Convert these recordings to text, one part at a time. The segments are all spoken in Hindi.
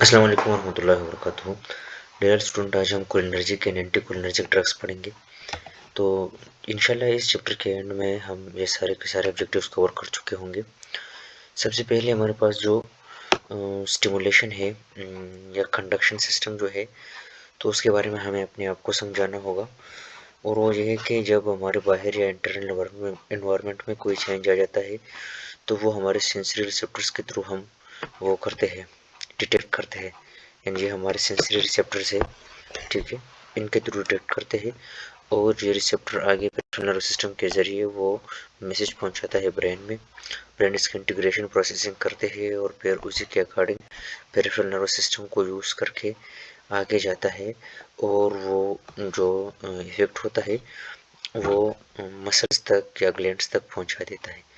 अस्सलाम वालेकुम वरहमतुल्लाहि वबरकातुहू। डियर स्टूडेंट, आज हम cholinergic and anti cholinergic drugs पढ़ेंगे। तो इंशाल्लाह इस चैप्टर के एंड में हम ये सारे के सारे ऑब्जेक्टिव्स कवर कर चुके होंगे। सबसे पहले हमारे पास जो स्टिमुलेशन है या कंडक्शन सिस्टम जो है, तो उसके बारे में हमें अपने आप को समझाना होगा। और वो ये है कि जब हमारे बाहर या इंटरनल एनवायरनमेंट में कोई चेंज आ जाता है, तो वो हमारे सेंसरी रिसेप्टर्स के थ्रू हम वो करते हैं, डिटेक्ट करते हैं। एंड ये हमारे सेंसरी रिसेप्टर्स है, ठीक है, इनके थ्रू डिटेक्ट करते हैं। और ये रिसेप्टर आगे पेरिफेरल नर्वस सिस्टम के ज़रिए वो मैसेज पहुंचाता है ब्रेन में। ब्रेन इसकी इंटीग्रेशन प्रोसेसिंग करते हैं और फिर उसी के अकॉर्डिंग पेरिफेरल नर्वस सिस्टम को यूज़ करके आगे जाता है। और वो जो इफेक्ट होता है वो मसल्स तक या ग्लैंड्स तक पहुंचा देता है।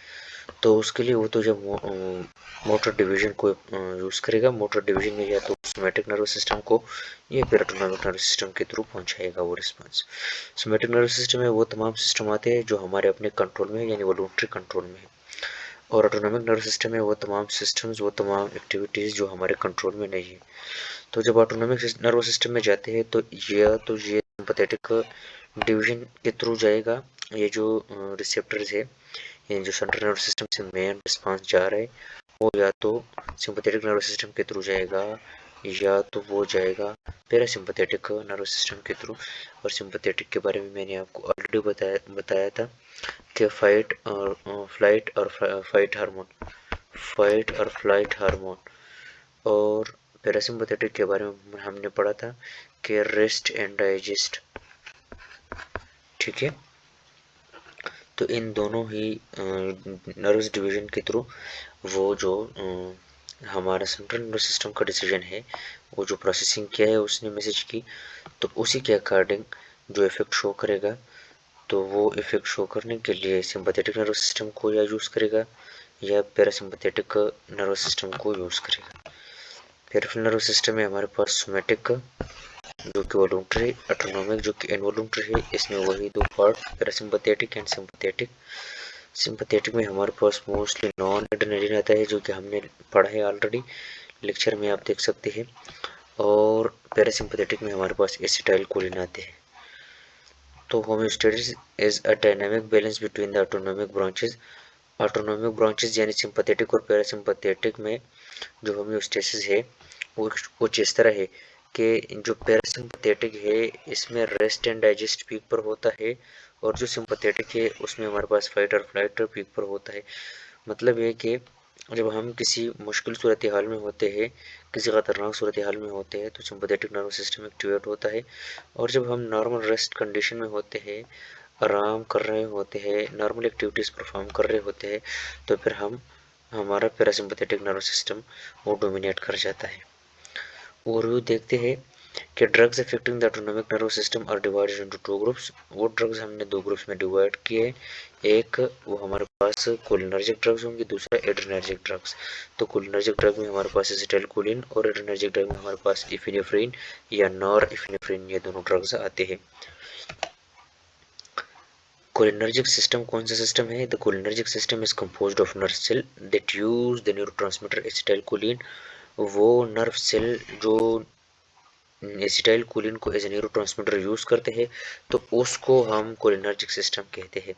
तो उसके लिए वो तो जब मोटर डिवीजन को यूज़ करेगा, मोटर डिवीजन में या तो सोमैटिक नर्वस सिस्टम को या फिर ऑटोनॉमिक नर्वस सिस्टम के थ्रू पहुंचाएगा वो रिस्पांस। सोमैटिक नर्वस सिस्टम में वो तमाम सिस्टम आते हैं जो हमारे अपने कंट्रोल में है, यानी वॉलंटरी कंट्रोल में है। और ऑटोनॉमिक नर्वस सिस्टम में वो तमाम सिस्टम्स, वो तमाम एक्टिविटीज़ जो हमारे कंट्रोल में नहीं है। तो जब ऑटोनॉमिक नर्वस सिस्टम में जाते हैं तो ये सिंपैथेटिक डिवीजन के थ्रू जाएगा। ये जो रिसेप्टर्स है, ये जो सेंट्रल नर्वस सिस्टम से मेन रिस्पांस जा रहा है, वो या तो सिंपैथेटिक नर्वस सिस्टम के थ्रू जाएगा या तो वो जाएगा पैरासिम्पैथेटिक नर्वस सिस्टम के थ्रू। और सिंपैथेटिक के बारे में मैंने आपको ऑलरेडी बताया था कि फाइट और फ्लाइट हार्मोन। और पैरासिम्पैथेटिक के बारे में हमने पढ़ा था कि रेस्ट एंड डाइजेस्ट, ठीक है। तो इन दोनों ही नर्वस डिवीजन के थ्रू वो जो हमारा सेंट्रल नर्वस सिस्टम का डिसीजन है, वो जो प्रोसेसिंग किया है उसने मैसेज की, तो उसी के अकॉर्डिंग जो इफेक्ट शो करेगा, तो वो इफेक्ट शो करने के लिए सिंपैथेटिक नर्वस सिस्टम को या यूज़ करेगा या पैरासिम्पैथेटिक नर्वस सिस्टम को यूज़ करेगा। पेरिफेरल नर्वस सिस्टम में हमारे पास सोमैटिक जो कि वॉलंटरी, ऑटोनॉमिक जो कि इनवॉलंटरी है। इसमें वही दो part, parasympathetic and sympathetic. Sympathetic में हमारे पास मोस्टली नॉन एड्रेनलिन आता है, जो कि हमने पढ़ा है ऑलरेडी, लेक्चर में आप देख सकते हैं। और पैरासिम्पैथेटिक में हमारे पास एसिटाइल कोलिन आते हैं। तो homeostasis is a dynamic balance between the autonomic branches. Autonomic branches यानी सिंपैथेटिक और पैरासिम्पैथेटिक में जो होम्योस्टेसिस है वो कुछ इस तरह है कि जो पैरासिम्पैथेटिक है इसमें रेस्ट एंड डाइजेस्ट पीक पर होता है, और जो सिंपैथेटिक है उसमें हमारे पास फाइट और फ्लाइट पीक पर होता है। मतलब ये कि जब हम किसी मुश्किल सूरत हाल में होते हैं, किसी ख़तरनाक सूरत हाल में होते हैं, तो सिंपैथेटिक नर्वस सिस्टम एक्टिवेट होता है। और जब हम नॉर्मल रेस्ट कंडीशन में होते हैं, आराम कर रहे होते हैं, नॉर्मल एक्टिविटीज़ परफॉर्म कर रहे होते हैं, तो फिर हमारा पैरासिम्पैथेटिक नर्वस सिस्टम वो डोमिनेट कर जाता है। ओवरव्यू देखते हैं कि drugs affecting the autonomic nervous system are divided into two groups. वो ड्रग्स हमने दो ग्रुप्स में डिवाइड किए। एक वो हमारे पास कोलिनर्जिक ड्रग्स होंगे, दूसरा एड्रेनर्जिक ड्रग्स। तो कोलिनर्जिक ड्रग में हमारे पास एसिटाइलकोलिन और एड्रेनर्जिक ड्रग में हमारे पास इफिनेफ्रिन या नॉर इफिनेफ्रिन, ये दोनों ड्रग्स आते हैं। कोलिनर्जिक सिस्टम कौन सा सिस्टम है? The cholinergic system is composed of nerve cell that use the neurotransmitter acetylcholine. वो नर्व सेल जो एसिटाइलकोलिन को एज ए न्यूरोट्रांसमीटर यूज करते हैं, तो उसको हम कोलिनर्जिक सिस्टम कहते हैं।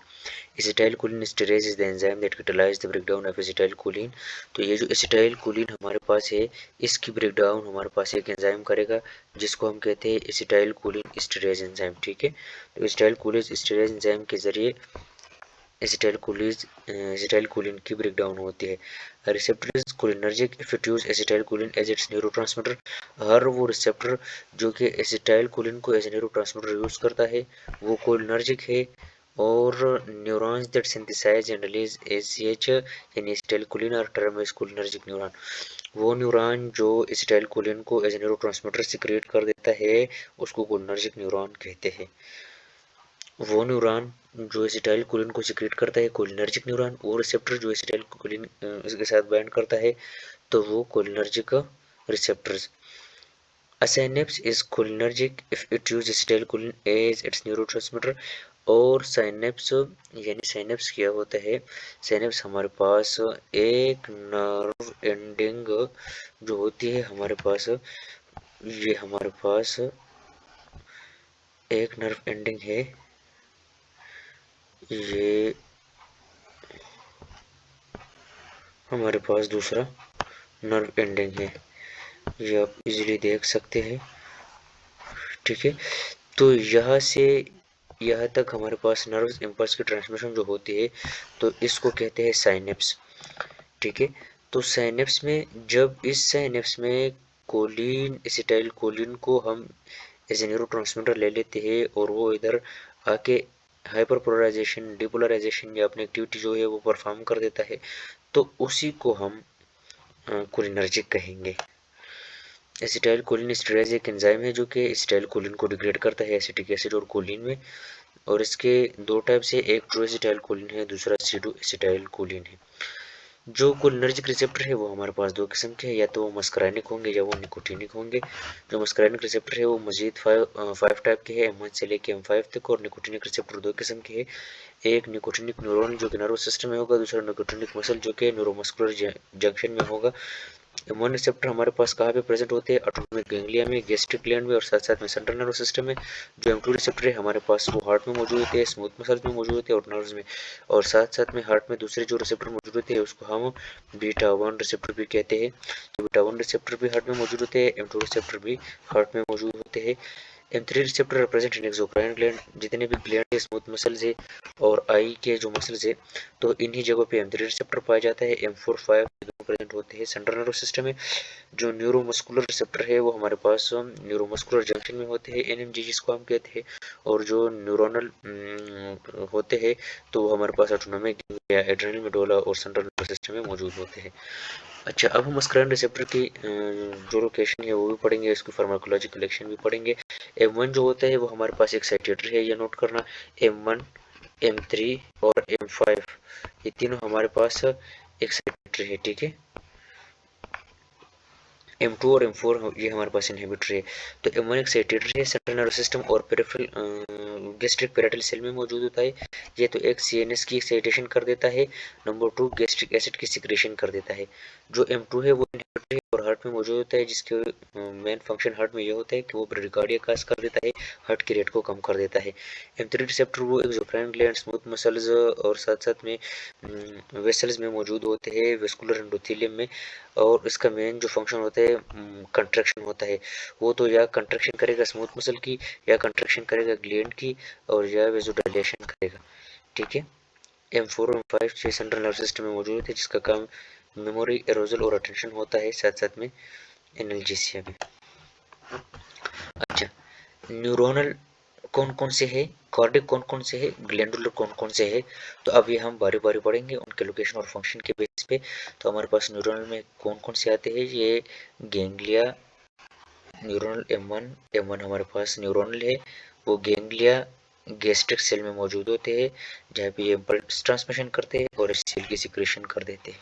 Acetylcholine esterase is the enzyme that catalyse the breakdown of acetylcholine. तो ये जो एसिटाइलकोलिन हमारे पास है, इसकी ब्रेकडाउन हमारे पास एक एंजाइम करेगा, जिसको हम कहते हैं एसिटाइलकोलिन एस्टरेज एंजाइम, ठीक है। तो एसिटाइलकोलिन एस्टरेज एंजाइम के जरिए एसिटाइलकोलिन की ब्रेकडाउन होती है। Receptor is cholinergic if it use acetylcholine as its neurotransmitter. हर वो रिसेप्टर जो कि एसिटाइलकोलिन को एज न्यूरोट्रांसमीटर यूज करता है वो कोलिनर्जिक है। और neurons that synthesise and release ACh यानी एसिटाइलकोलिन और टर्म इज कोलिनर्जिक न्यूरॉन। वो न्यूरॉन जो एसिटाइलकोलिन को एज न्यूरोट्रांसमीटर सिक्रिएट कर देता है उसको कोलिनर्जिक न्यूरॉन कहते हैं। वो न्यूरॉन जो एसिटाइलकोलिन को सिक्रेट करता है कोलिनर्जिक न्यूरॉन, वो रिसेप्टर जो एसिटाइलकोलिन इसके साथ बाइंड करता है, तो वो cholinergic receptors. A synapse is cholinergic if it uses acetylcholine as its neurotransmitter। और साइनेप्स यानी साइनेप्स क्या होता है? साइनेप्स हमारे पास एक नर्व एंडिंग जो होती है हमारे पास, ये हमारे पास एक नर्व एंडिंग है, ये हमारे पास दूसरा नर्व एंडिंग है, ये आप इजीली देख सकते हैं। ठीक है, तो यहाँ से यहाँ तक हमारे पास नर्व इम्पल्स की ट्रांसमिशन जो होती है, तो इसको कहते हैं साइनेप्स। ठीक है, तो साइनेप्स में जब इस साइनेप्स में कोलिन एसिटाइल कोलिन को हम एज ए न्यूरोट्रांसमीटर ले लेते हैं और वो इधर आके हाइपरपोलराइजेशन डिपोलराइजेशन या अपनी एक्टिविटी जो है वो परफॉर्म कर देता है, तो उसी को हम कोलिनर्जिक कहेंगे। एसिटाइल कोलिन एसिडरेज एक एंजाइम है जो कि एसिटाइल कोलिन को डिग्रेड करता है एसिटिक एसिड और कोलिन में, और इसके दो टाइप से, एक ट्रू एसिटाइल कोलिन है, दूसरा सीडो एसिटाइल कोलिन है। जो कोलिनर्जिक रिसेप्टर है वो हमारे पास दो किस्म के हैं, या तो वो मस्करानिक होंगे या वो निकोटिनिक होंगे। जो मस्करानिक रिसेप्टर है वो मजीद फाइव टाइप के हैं, M1 से लेके M5 तक, और निकोटिनिक रिसेप्टर दो किस्म के हैं। एक निकोटिनिक न्यूरॉन जो कि नर्वस सिस्टम में होगा, दूसरा निकोटिनिक मसल जो कि न्यूरोमस्कुलर जंक्शन में होगा। M1 रिसेप्टर हमारे पास कहाँ पे प्रेजेंट होते हैं? ऑटोनोमिक गैंग्लिया में, गैस्ट्रिक ग्लैंड में और साथ साथ में सेंट्रल नर्वस सिस्टम में। जो M2 रिसेप्टर है हमारे पास वो हार्ट में मौजूद होते हैं, स्मूथ मसल्स में मौजूद होते हैं और नर्व्स में, और साथ साथ में हार्ट में दूसरे जो रिसेप्टर मौजूद होते हैं उसको हम बीटा 1 रिसेप्टर भी कहते हैं। तो बीटा 1 रिसेप्टर भी हार्ट में मौजूद होते हैं, M2 रिसेप्टर भी हार्ट में मौजूद होते हैं। M3 receptor represent in exocrine gland, जितने भी ग्लैंड है, स्मूथ मसल्स है और आई के जो मसल्स है, तो इन्हीं जगहों पे M3 रिसेप्टर पाया जाता है। M4 5 प्रेजेंट होते हैं सेंट्रल नर्वस सिस्टम में। जो न्यूरोमस्कुलर रिसेप्टर है वो हमारे पास न्यूरोमस्कुलर जंक्शन में होते हैं, NMJ जिसको हम कहते हैं, और जो न्यूरोनल होते हैं तो वो हमारे पास ऑटोनोमिक या एड्रेनल मेडुला और सेंट्रल नर्वस सिस्टम में मौजूद होते हैं। अच्छा, अब हम मस्कुलिन रिसेप्टर की जो लोकेशन है वो भी पढ़ेंगे, इसकी फार्माकोलॉजिकल एक्शन भी पढ़ेंगे। M1 जो होता है वो हमारे पास एक्साइटेटर है, ये नोट करना। M1, M3 और M5 ये तीनों हमारे पास एक्साइटेटर है। ठीक है, M2 और M4 ये हमारे पास इनहिबिटर है। तो M1 एक्साइटेटर है, सेंट्रल नर्वस सिस्टम और पेरिफेरल गैस्ट्रिक पैराइटल सेल में मौजूद होता है। ये तो एक CNS की एक्साइटेशन कर देता है। नंबर 2 गैस्ट्रिक एसिड की सिक्रेशन कर देता है। जो M2 है वो इनहिबिटर है और हार्ट में मौजूद होता है, जिसके मेन फंक्शन हार्ट में ये होता है कि वो ब्रेडिकार्डिया काज कर देता है, हार्ट की रेट को कम कर देता है। M3 रिसेप्टर वो एक्सोक्राइन ग्लैंड, स्मूथ मसल्स और साथ साथ में वेसल्स में मौजूद होते हैं, वेस्कुलर एंडोथेलियम में, और इसका मेन जो फंक्शन होता है कंट्रैक्शन होता है। वो तो या कंट्रैक्शन करेगा स्मूथ मसल की, या कंट्रैक्शन करेगा ग्लैंड की, और या वेजोडाइलेशन करेगा। ठीक है, M4 और M5 छह सेंट्रल नर्वस सिस्टम में मौजूद है, जिसका काम मेमोरी, एरोजल और अटेंशन होता है, साथ साथ में एनाल्जेसिया में। अच्छा, न्यूरोनल कौन कौन से है, कार्डिक कौन कौन से है, ग्लैंडुलर कौन कौन से है, तो अब ये हम बारी बारी पढ़ेंगे उनके लोकेशन और फंक्शन के बेस पे। तो हमारे पास न्यूरोनल में कौन कौन से आते हैं? ये गैंग्लिया न्यूरोनल M1 हमारे पास न्यूरोनल है, वो गैंग्लिया गैस्ट्रिक सेल में मौजूद होते हैं, जहाँ पे ये इम्पल्स ट्रांसमिशन करते हैं और इस सेल की सिक्रेशन कर देते हैं।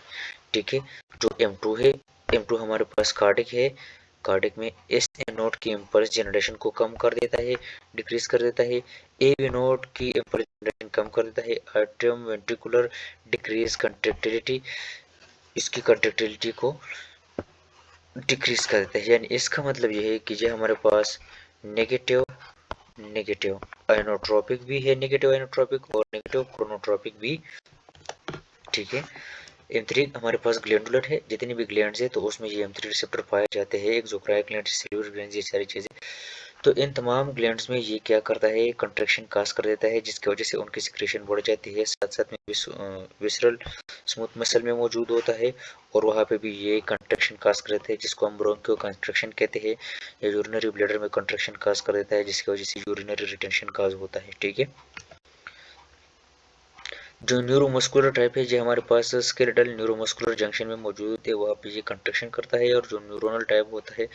ठीक है, जो M2 है, M2 हमारे पास कार्डिक है, कार्डिक में एस ए नोट की इम्पल्स जनरेशन को कम कर देता है, डिक्रीज कर देता है। ए बी नोट की इम्पल्स जनरेशन कम कर देता है। आर्टियम वेंट्रिकुलर डिक्रीज कंट्रेक्टिलिटी, इसकी कंट्रेक्टिलिटी को डिक्रीज कर देता है। यानी इसका मतलब यह है कि ये हमारे पास नेगेटिव नेगेटिव आइनोट्रोपिक भी है, नेगेटिव आइनोट्रोपिक और नेगेटिव क्रोनोट्रोपिक भी। ठीक है, M3 हमारे पास ग्लैंडुलर है, जितनी भी ग्लैंड्स है तो उसमें ये M3 रिसेप्टर पाए जाते हैं, एक्सोक्राइन ग्लैंड, सेल्यूलर ग्लैंड, ये सारी चीजें। तो इन तमाम ग्लैंड्स में ये क्या करता है, कंट्रैक्शन काज कर देता है, जिसकी वजह से उनकी सिक्रेशन बढ़ जाती है। साथ साथ में विसरल स्मूथ मसल में मौजूद होता है और वहाँ पे भी ये कंट्रैक्शन काज कर देते हैं, जिसको हम ब्रोंकियो कंट्रैक्शन कहते हैं, या यूरिनरी ब्लैडर में कंट्रैक्शन काज कर देता है, जिसकी वजह से यूरिनरी रिटेंशन काज होता है। ठीक है, जो न्यूरोमस्कुलर टाइप है ये हमारे पास स्केलेटल न्यूरोमस्कुलर जंक्शन में मौजूद है, वहाँ पे ये कंट्रैक्शन करता है, और जो न्यूरोनल टाइप होता है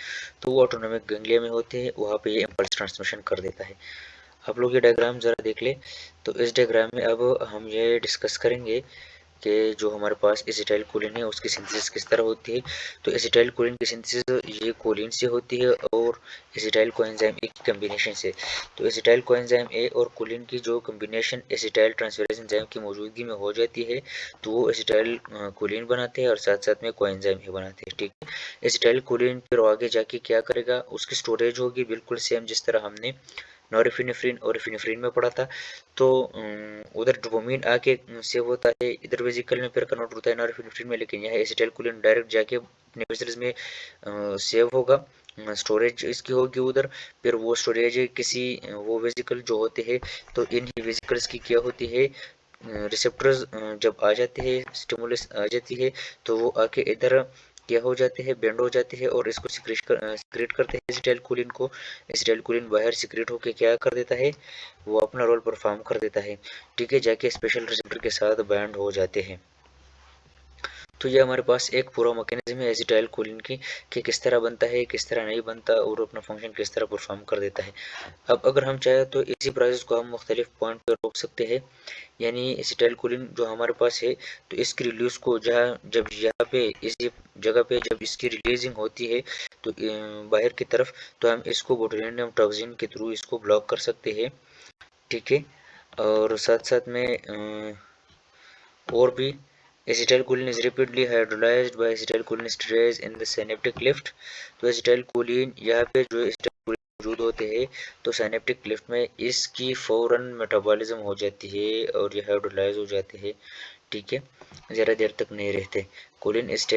तो वो ऑटोनोमिक गैंग्लिया में होते हैं, वहाँ पे ये इम्पल्स ट्रांसमिशन कर देता है। आप लोग ये डायग्राम जरा देख ले। तो इस डायग्राम में अब हम ये डिस्कस करेंगे कि जो हमारे पास एसिटाइल कोलिन है उसकी सिंथेसिस किस तरह होती है। तो एसिटाइल कोलिन की सिंथेसिस ये कोलिन से होती है और एसिटाइल कोएंजाइम ए की कम्बिनेशन से। तो एसिटाइल कोएंजाइम ए और कोलिन की जो कम्बिनेशन एसिटाइल ट्रांसफेरेज एंजाइम की मौजूदगी में हो जाती है तो वो एसिटाइल कोलिन बनाते हैं और साथ साथ में कोएंजाइम ही बनाते हैं। ठीक है, एसिटाइल कोलिन फिर आगे जाके क्या करेगा, उसकी स्टोरेज होगी बिल्कुल सेम जिस तरह हमने नॉरएपिनेफ्रिन और एपिनेफ्रिन में पढ़ा था। तो उधर डोपामिन आके सेव होता है, इधर वेजिकल में फिर कन्वर्ट होता है नॉरएपिनेफ्रिन में, लेकिन यहाँ एसिटाइलकोलिन डायरेक्ट जाके अपने वेसल्स में सेव होगा, स्टोरेज इसकी होगी उधर। फिर वो स्टोरेज किसी वो वेजिकल जो होते हैं, तो इन वेजिकल्स की क्या होती है, रिसेप्टर्स जब आ जाते हैं, स्टिमुलस आ जाती है, तो वो आके इधर क्या हो जाते हैं, बेंड हो जाते हैं और इसको सिक्रेट करते हैं एसिटाइलकोलिन को। एसिटाइलकोलिन बाहर सिक्रेट होके क्या कर देता है, वो अपना रोल परफॉर्म कर देता है। ठीक है, जाके स्पेशल रिसेप्टर के साथ बाइंड हो जाते हैं। तो ये हमारे पास एक पूरा मैकेनिज्म है एसिटाइल कोलिन की, कि किस तरह बनता है, किस तरह नहीं बनता और अपना फंक्शन किस तरह परफॉर्म कर देता है। अब अगर हम चाहें तो इसी प्रोसेस को हम मुख्तलिफ पॉइंट पर रोक सकते हैं। यानी एसिटाइल कोलिन जो हमारे पास है, तो इसकी रिलीज को जहाँ जब यहाँ पे इसी जगह पे जब इसकी रिलीजिंग होती है तो बाहर की तरफ, तो हम इसको बोtulinum टॉक्सिन के थ्रू इसको ब्लॉक कर सकते हैं। ठीक है, और साथ साथ में और भी acetylcholine is rapidly hydrolysed by acetylcholinesterase in the synaptic cleft. तो एसिटाइलकोलिन यहाँ पे जो एसिटाइलकोलिन मौजूद होते हैं, तो सिनेप्टिक लिफ्ट में इसकी फौरन मेटाबॉलिज्म हो जाती है और ये हाइड्रोलाइज हो जाते हैं। ठीक है, ज़्यादा देर तक नहीं रहते। Choline is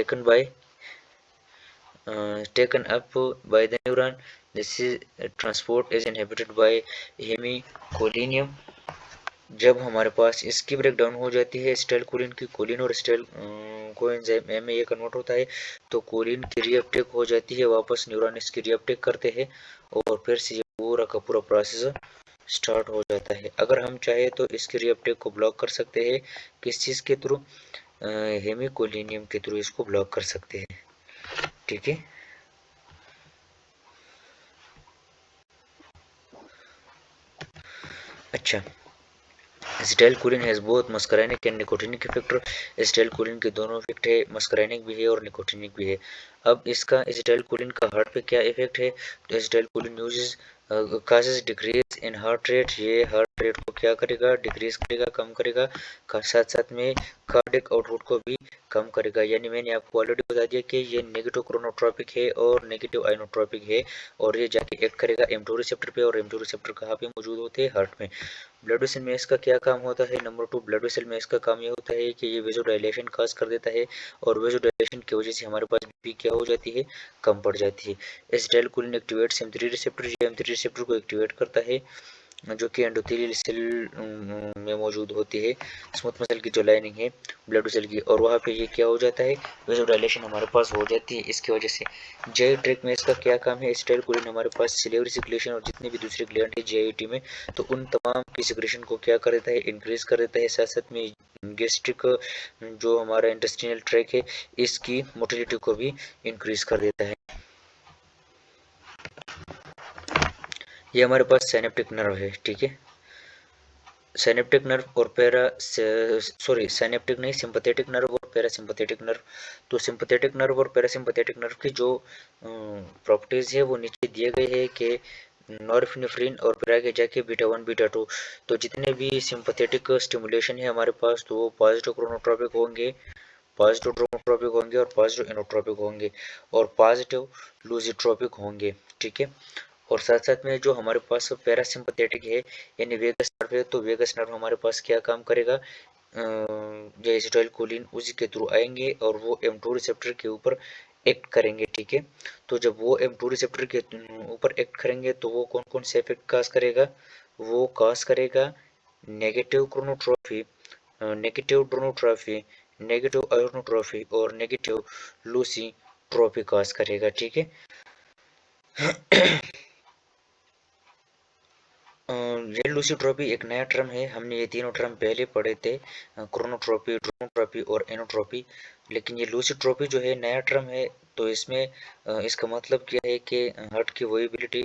taken up by the neuron. This is transport is inhibited by hemicolinum। जब हमारे पास इसकी ब्रेकडाउन हो जाती है एसिटाइलकोलिन की, कोलिन और एसिटाइल कोएंजाइम ए में ये कन्वर्ट होता है, तो कोलिन की रीअपटेक हो जाती है, वापस न्यूरॉन इसकी रीअपटेक करते हैं और फिर से ये पूरा का पूरा प्रोसेस स्टार्ट हो जाता है। अगर हम चाहे तो इसकी रीअपटेक को ब्लॉक कर सकते हैं, किस चीज़ के थ्रू, हेमिकोलिनियम के थ्रू इसको ब्लॉक कर सकते हैं। ठीक है, अच्छा, acetylcholine has both muscarinic and nicotinic effect. Acetylcholine के दोनों इफेक्ट है, मस्कराइनिक भी है और निकोटिनिक भी है। अब इसका एसिटाइलकोलिन का हार्ट पे क्या इफेक्ट है, तो acetylcholine uses causes decrease in heart rate. ये हार्ट रेट को क्या करेगा, डिक्रीज करेगा, कम करेगा, साथ साथ में कार्डियक आउटपुट को भी कम करेगा। यानी मैंने आपको ऑलरेडी बता दिया कि ये नेगेटिव क्रोनोट्रॉपिक है और नेगेटिव आइनोट्रॉपिक है, और ये जाके एक्ट करेगा M2 रिसेप्टर पे, और M2 रिसेप्टर कहाँ पे मौजूद होते हैं, हार्ट में। ब्लड वेसल में इसका क्या काम होता है, नंबर 2, ब्लड वेसल में इसका काम ये होता है कि ये वेजोडाइलेशन काज कर देता है, और वेजोडाइलेशन की वजह से हमारे पास बीपी क्या हो जाती है, कम पड़ जाती है। एसिटाइलकोलिन एक्टिवेट्स M3 रिसेप्टर, ये M3 रिसेप्टर को एक्टिवेट करता है, जो कि एंडोथेलियल सेल में मौजूद होती है, स्मूथ मसल की जो लाइनिंग है ब्लड वेसल की, और वहाँ पे ये क्या हो जाता है, वेजोडाइलेशन हमारे पास हो जाती है इसकी वजह से। जीआई ट्रैक्ट में इसका क्या काम है, एसिटाइलकोलिन हमारे पास सिलेवरी सिक्रेशन और जितने भी दूसरे ग्लैंड है जीआईटी में, तो उन तमाम की सिक्रेशन को क्या कर देता है, इंक्रीज कर देता है। साथ साथ में गैस्ट्रिक जो हमारा इंटेस्टिनल ट्रैक है, इसकी मोटिलिटी को भी इंक्रीज कर देता है। ये हमारे पास साइनेप्टिक नर्व है। ठीक है, साइनेप्टिक नर्व और साइनेप्टिक नहीं, सिंपैथेटिक नर्व और पैरासिम्पैथेटिक नर्व। तो सिंपैथेटिक नर्व और पैरासिम्पैथेटिक नर्व की जो प्रॉपर्टीज है वो नीचे दिए गए हैं कि नॉरएपिनेफ्रिन और फिर आगे जाके बीटा 1 बीटा 2, तो जितने भी सिंपैथेटिक स्टिमुलेशन है हमारे पास, तो वो पॉजिटिव क्रोनोट्रॉपिक होंगे, पॉजिटिव ट्रोनोट्रॉपिक होंगे और पॉजिटिव इनोट्रॉपिक होंगे और पॉजिटिव लूजिट्रॉपिक होंगे। ठीक है, और साथ साथ में जो हमारे पास पैरासिम्पथेटिक है यानी वेगस नर्व है, तो वेगस नर्व हमारे पास क्या काम करेगा, जो एसिटाइलकोलिन उसी के थ्रू आएंगे और वो M2 रिसेप्टर के ऊपर एक्ट करेंगे। ठीक है, तो जब वो M2 रिसेप्टर के ऊपर एक्ट करेंगे तो वो कौन कौन से इफेक्ट काज करेगा, वो काज करेगा नेगेटिव क्रोनोट्रॉफी, नेगेटिव ड्रोनोट्रॉफी, नेगेटिव आयोनोट्रॉफी और नेगेटिव लूसी ट्रॉफी काज करेगा। ठीक है, ये लूसीट्रॉपी एक नया टर्म है, हमने ये तीनों टर्म पहले पढ़े थे, क्रोनोट्रॉपी, ड्रोनोट्रॉपी और एनोट्रॉपी, लेकिन ये लूसीट्रॉपी जो है नया टर्म है। तो इसमें इसका मतलब क्या है कि हार्ट की वेरिएबिलिटी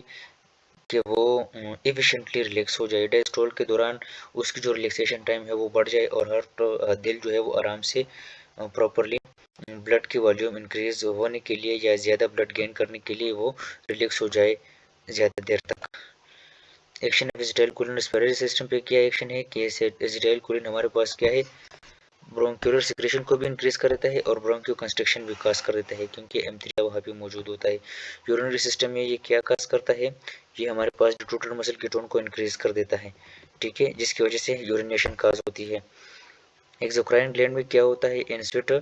कि वो एफिशिएंटली रिलैक्स हो जाए, डायस्टोल के दौरान उसकी जो रिलैक्सेशन टाइम है वो बढ़ जाए और हार्ट दिल जो है वो आराम से प्रॉपरली ब्लड की वॉल्यूम इंक्रीज होने के लिए या ज़्यादा ब्लड गेन करने के लिए वो रिलैक्स हो जाए ज़्यादा देर तक। Action of acetylcholine respiratory system पे क्या एक्शन है कि एसिटाइलकोलिन हमारे पास क्या है, ब्रोंक्यूलर सिक्रेशन को भी इंक्रीज कर देता है और ब्रोंकियो कंस्ट्रिक्शन भी काज कर देता है क्योंकि M3 वहाँ पे मौजूद होता है। यूरिनरी सिस्टम में ये क्या काज करता है, ये हमारे पास जो टोटल मसल की टोन को इंक्रीज कर देता है, ठीक है, जिसकी वजह से यूरिनेशन काज होती है। एक्सोक्राइन ग्लैंड में क्या होता है, in sweat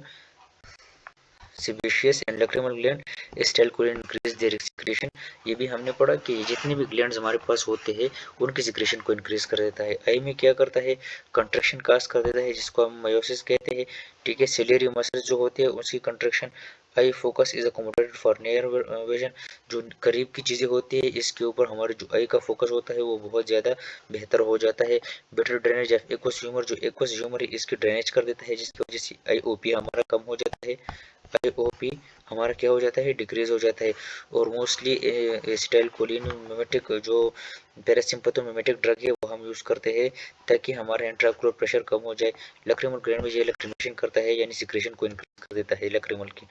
sebaceous and lacrimal gland acetylcholine increase their secretion. ये भी हमने पढ़ा कि जितने भी ग्लैंड्स हमारे पास होते हैं उनकी सिक्रेशन को इंक्रीज कर देता है। आई में क्या करता है, कंट्रैक्शन काज कर देता है जिसको हम मायोसिस कहते हैं, ठीक है। सिलियरी मसल्स जो होते हैं उसकी contraction. I focus is accommodated for near vision, जो करीब की चीज़ें होती है इसके ऊपर हमारे जो आई का फोकस होता है वो बहुत ज़्यादा बेहतर हो जाता है। Better drainage of aqueous humour, जो एक्वस ह्यूमर है इसकी ड्रेनेज कर देता है जिसकी वजह से IOP हमारा कम हो जाता है, IOP हमारा क्या हो जाता है, डिक्रीज हो जाता है। और मोस्टली एसिटाइलकोलिन मिमेटिक जो पैरासिम्पैथोमिमेटिक ड्रग है वो हम यूज़ करते हैं ताकि हमारा इंट्राऑक्यूलर प्रेशर कम हो जाए। लक्रिमल ग्लैंड में ये लक्रिमेशन करता है यानी सिक्रेशन को इंक्रीज कर देता है लक्रिमल की।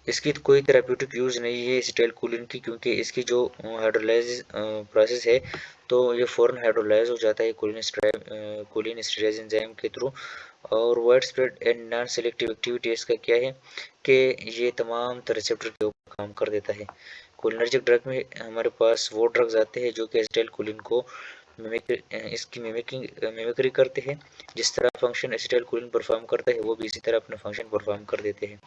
इसकी तो कोई थेराप्यूटिक यूज़ नहीं है एसिटाइलकोलिन की क्योंकि इसकी जो हाइड्रोलाइज प्रोसेस है तो ये फ़ौरन हाइड्रोलाइज हो जाता है कोलिन एस्टरेज एंजाइम के थ्रू। और wide spread and non selective activity इसका क्या है कि ये तमाम रिसेप्टर के ऊपर काम कर देता है। कोलिनर्जिक ड्रग में हमारे पास वो ड्रग्स आते हैं जो कि एसिटाइलकोलिन को इसकी मिमिक्री करते हैं। जिस तरह फंक्शन एसिटाइलकोलिन परफॉर्म करता है वो भी इसी तरह अपना फंक्शन परफॉर्म कर देते हैं।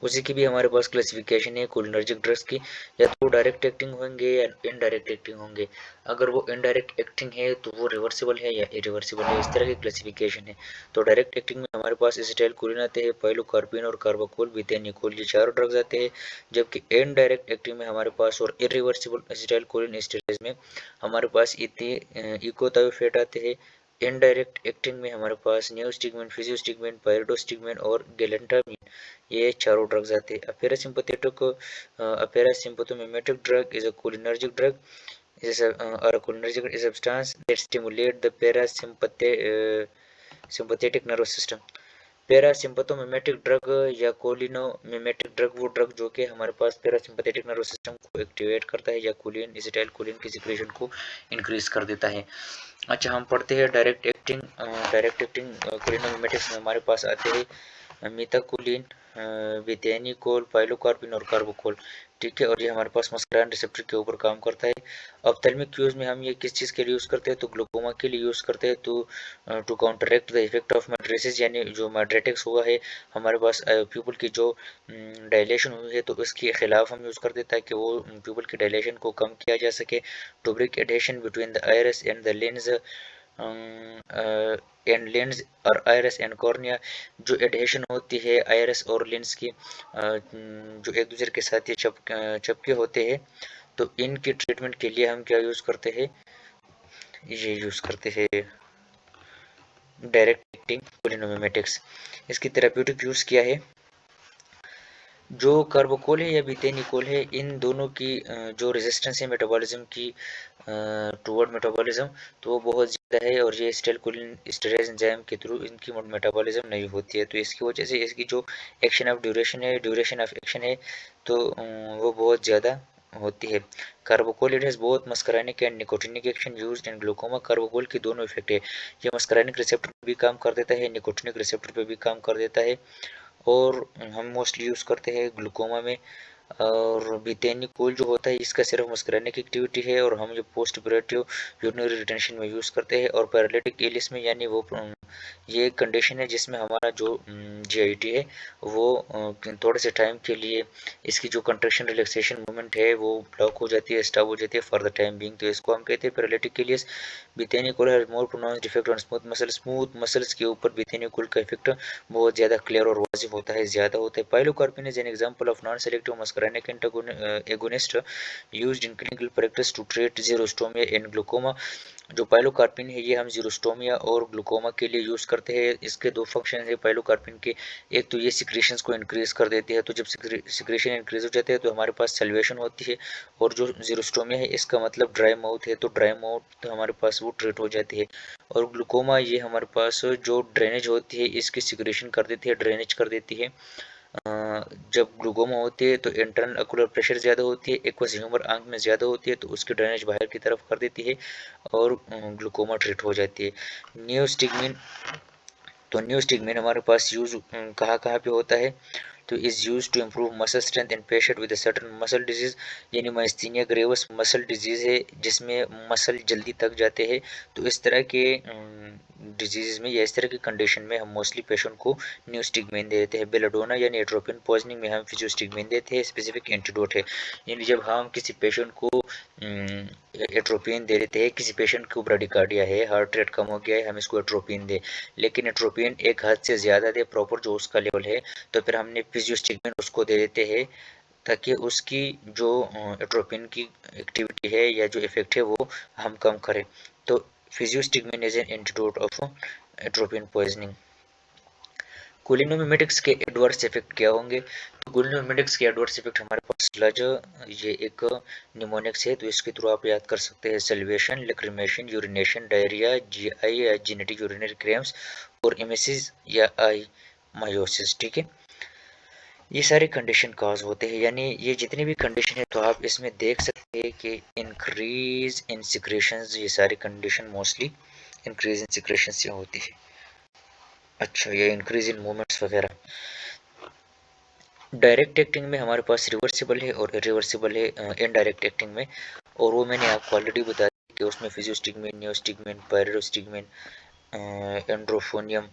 उसी की भी हमारे पास क्लासिफिकेशन है कोलिनर्जिक ड्रग्स की, या तो वो डायरेक्ट एक्टिंग होंगे या इनडायरेक्ट एक्टिंग होंगे। अगर वो इनडायरेक्ट एक्टिंग है तो वो रिवर्सिबल है या इरिवर्सिबल है, इस तरह की क्लासिफिकेशन है। तो डायरेक्ट एक्टिंग में हमारे पास एसिटाइलकोलिन आते हैं, पाइलोकार्पिन और कार्बाकोल, बिथेनिकोल, ये चारों ड्रग्स आते हैं। जबकि इनडायरेक्ट एक्टिंग में हमारे पास और इरिवर्सिबल एसिटाइलकोलिन एस्टरेज में हमारे पास इकोथायोफेट आते हैं। इनडायरेक्ट एक्टिंग में हमारे पास नियोस्टिगमिन, फिजियोस्टिगमिन, पायरिडोस्टिगमिन और गैलेंटामिन, ये चारों ड्रग्स आते हैं। A parasympathomimetic drug is a cholinergic drug or a cholinergic substance that stimulate the sympathetic nervous system। Parasympathomimetic drug या कोलिनोमिमेटिक ड्रग वो ड्रग जो कि हमारे पास पैरासिम्पथेटिक नर्वस सिस्टम को एक्टिवेट करता है या कोलिन एसिटाइलकोलिन की सिक्रेशन को इंक्रीज कर देता है। अच्छा, हम पढ़ते हैं डायरेक्ट एक्टिंग कोलिनोमिमेटिक्स में हमारे पास आते हैं मीथाकोलिन, विथेनिकोल, पाइलोकार्पिन और कार्बोकोल, ठीक है। और ये हमारे पास मस्कुलिन रिसेप्टर के ऊपर काम करता है। ऑप्थेल्मिक यूज में हम ये किस चीज़ के लिए यूज़ करते हैं, तो ग्लूकोमा के लिए यूज़ करते हैं। To counteract the effect of mydriasis, यानी जो मैड्रेटिक्स हुआ है हमारे पास प्यूपल की जो डायलेशन हुई है तो उसके खिलाफ हम यूज़ करते हैं ताकि वो प्यूपल की डायलेशन को कम किया जा सके। To break adhesion between the iris and the lens and lens और आइरिस एंड कॉर्निया, जो एडहेशन होती है आइरिस और लेंस की जो एक दूसरे के साथ ये चपके होते हैं, तो इनकी ट्रीटमेंट के लिए हम क्या यूज़ करते हैं, ये यूज़ करते हैं डायरेक्ट एक्टिंग कोलिनोमिमेटिक्स। इसकी थेराप्यूटिक यूज़ क्या है, जो कार्बोकोल है या बिथेनिकोल है इन दोनों की जो रेजिस्टेंस है मेटाबॉलिज्म की टुवर्ड मेटाबॉलिज्म तो वो बहुत ज़्यादा है और ये एसिटाइलकोलिन एस्टरेज एंजाइम के थ्रू इनकी मेटाबॉलिज्म नहीं होती है, तो इसकी वजह से इसकी जो ड्यूरेशन ऑफ एक्शन है तो वो बहुत ज़्यादा होती है। Carbachol it has both muscarinic and nicotinic action used in glaucoma. Carbachol की दोनों इफेक्ट है, ये मस्करानिक रिसेप्टर पे भी काम कर देता है, निकोटिनिक रिसेप्टर पे भी काम कर देता है। और हम मोस्टली यूज़ करते हैं ग्लूकोमा में। और बिथेनिकोल जो होता है इसका सिर्फ मस्कुरानिक एक्टिविटी है और हम ये पोस्ट ऑपरेटिव यूरिनरी रिटेंशन में यूज़ करते हैं। और पैरालिटिक इलिस में यानी वो ये एक कंडीशन है जिसमें हमारा जो GIT है वो थोड़े से टाइम के लिए इसकी जो कंट्रैक्शन रिलैक्सेशन मूवमेंट है वो ब्लॉक हो जाती है, स्टॉप हो जाती है फॉर द टाइम बीइंग, तो इसको हम कहते हैं paralytic ileus. Bethanechol has more pronounced effect on smooth muscles के ऊपर बिथेनिकोल का इफेक्ट बहुत ज़्यादा क्लियर और वाजिब होता है, ज़्यादा होता है। Pilocarpine is an example of non selective muscarinic agonist used in clinical practice to treat xerostomia and glaucoma। जो पाइलोकार्पिन है ये हम जीरोस्टोमिया और ग्लूकोमा के लिए यूज़ करते हैं। इसके दो फंक्शन है पाइलोकार्पिन के, एक तो ये सिक्रेशंस को इंक्रीज कर देती है, तो जब सिक्रेशन इंक्रीज हो जाते हैं तो हमारे पास सल्वेशन होती है। और जो जीरोस्टोमिया है इसका मतलब ड्राई माउथ है, तो ड्राई माउथ हमारे पास वो ट्रीट हो जाती है। और ग्लूकोमा ये हमारे पास जो ड्रेनेज होती है इसकी सिक्रेशन कर देती है, ड्रेनेज कर देती है। जब ग्लूकोमा होती है तो इंटरनल ऑकुलर प्रेशर ज़्यादा होती है, एक्वस ह्यूमर आंख में ज़्यादा होती है, तो उसकी ड्रेनेज बाहर की तरफ कर देती है और ग्लूकोमा ट्रीट हो जाती है। नियोस्टिग्मिन, तो नियोस्टिग्मिन हमारे पास यूज कहाँ कहाँ पे होता है, तो is use to improve muscle strength in patient with certain muscle disease, यानी माइस्थीनिया ग्रेवस मसल डिजीज है जिसमें मसल जल्दी थक जाते हैं। तो इस तरह के डिजीज में या इस तरह की कंडीशन में हम मोस्टली पेशेंट को नियोस्टिग्मिन दे देते हैं। बेलाडोना यानी एट्रोपिन पॉइजनिंग में हम फिजियोस्टिग्मिन देते हैं, स्पेसिफिक एंटीडोट है। यानी जब हम किसी पेशेंट को एट्रोपिन दे देते हैं, किसी पेशेंट को ब्राडिकार्डिया है, हार्ट रेट कम हो गया है, हम इसको एट्रोपिन दे, लेकिन एट्रोपिन एक हद से ज़्यादा दे, प्रॉपर जो उसका लेवल है, तो फिर हमने फिजियोस्टिग्मिन उसको दे देते हैं ताकि उसकी जो एट्रोपिन की एक्टिविटी है या जो इफेक्ट है वो हम कम करें। तो physostigmine is an antidote of atropine poisoning. Cholinomimetics के एडवर्स इफेक्ट क्या होंगे, तो कोलिनोमिमेटिक्स के एडवर्स इफेक्ट हमारे पास स्लज, ये एक निमोनिक्स है तो इसके थ्रू आप याद कर सकते हैं, सल्वेशन, लेक्रिमेशन, यूरिनेशन, डायरिया, जीआई या जेनेटिक यूरिनरी क्रैम्प्स और एमेसिस या आई मायोसिस। ठीक है, ये सारे कंडीशन काज होते हैं, यानी ये जितनी भी कंडीशन है तो आप इसमें देख सकते हैं कि इंक्रीज इन सिक्रेशंस, ये सारी condition mostly increase in secretion से होती है। अच्छा, ये इंक्रीज इन मूवमेंट्स वगैरह। डायरेक्ट एक्टिंग में हमारे पास रिवर्सिबल है और इरिवर्सिबल है इनडायरेक्ट एक्टिंग में, और वो मैंने आपको ऑलरेडी बता दिया कि उसमें फिजियोस्टिग्मिन, नियोस्टिग्मिन, पायरोस्टिग्मिन, एंड्रोफोनियम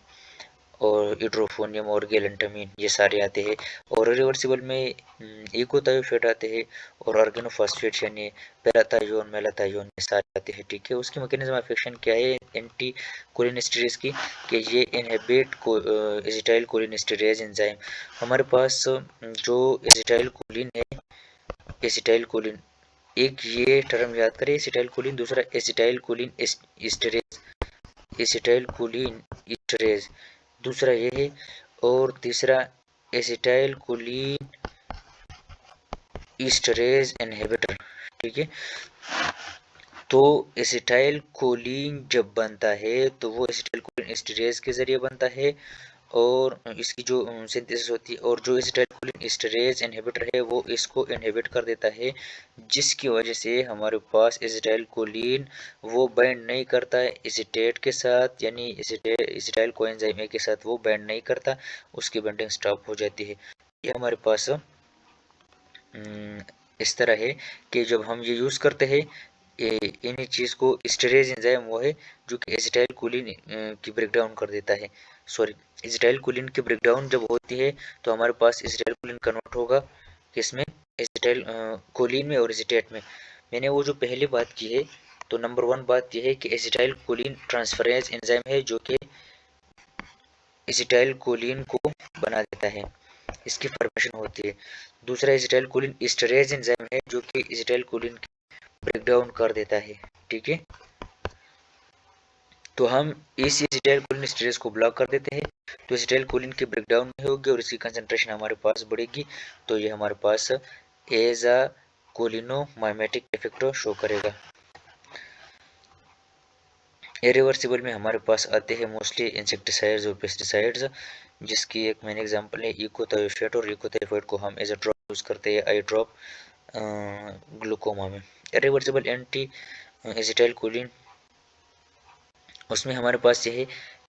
और इड्रोफोनियम और गैलेंटामिन ये सारे आते हैं। और रिवर्सिबल में इकोथायोफेट आते हैं और ऑर्गेनोफॉस्फेट यानी पैराथायोन, मेलाथायोन ये सारे आते हैं। ठीक है, उसकी मैकेनिज्म ऑफ एक्शन क्या है एंटी कोलिनेस्टेरेज की, कि ये इनहिबिट को एसिटाइल कोलिनेस्टेरेज एंजाइम। हमारे पास जो एसिटाइल कोलिन है, एसिटाइल कोलिन, एक ये टर्म याद करें एसिटाइल कोलिन, दूसरा acetyl choline esterase, acetyl choline esterase दूसरा ये है, और तीसरा एसिटाइल कोलिन ईस्टरेज इनहिबिटर। ठीक है, तो एसिटाइल कोलिन जब बनता है तो वो एसिटाइल कोलिन ईस्टरेज के जरिए बनता है और इसकी जो सिंथेसिस होती है, और जो एसिटाइल कोलिन ईस्टरेज इनहिबिटर है वो इसको इनहिबिट कर देता है, जिसकी वजह से हमारे पास एसिटाइल कोलिन वो बाइंड नहीं करता है एसिटेट के साथ, यानी एसिटाइल कोएंजाइम ए के साथ वो बाइंड नहीं करता, उसकी बाइंडिंग स्टॉप हो जाती है। ये हमारे पास इस तरह है कि जब हम ये यूज़ करते हैं इन्हीं चीज़ को, स्टेरेज एंजाइम वो है जो कि एसिटाइल कोलिन की ब्रेकडाउन कर देता है, सॉरी एसिटाइल कोलिन की ब्रेकडाउन जब होती है तो हमारे पास एसिटाइल कोलिन कन्वर्ट होगा किसमें, एसिटाइल कोलिन में और एसिटेट में। मैंने वो जो पहली बात की है, तो नंबर 1 बात यह है कि एसिटाइल कोलिन ट्रांसफरेज एंजाइम है जो कि एसिटाइल कोलिन को बना देता है, इसकी फॉर्मेशन होती है। दूसरा एसिटाइल कोलिन एस्टरेज एंजाइम है जो कि एसिटाइल कोलिन ब्रेक डाउन कर देता है। ठीक है, तो हम इस एसिटाइल कोलिन एस्टरेज को ब्लॉक कर देते हैं तो एसिटाइल कोलिन की ब्रेक डाउन नहीं होगी और इसकी कंसंट्रेशन हमारे पास बढ़ेगी, तो ये हमारे पास एज अ कोलिनोमाइमेटिक इफेक्ट शो करेगा। इरिवर्सिबल में हमारे पास आते हैं मोस्टली इंसेक्टिसाइड्स और पेस्टिसाइड्स, जिसकी एक मेन एग्जांपल है इकोथायोफेट, और इकोथायोफेट को हम एज अ ड्रॉप यूज़ करते हैं आई ड्रॉप ग्लूकोमा में। इरिवर्सिबल एंटी एसिटाइल कोलिन, उसमें हमारे पास ये है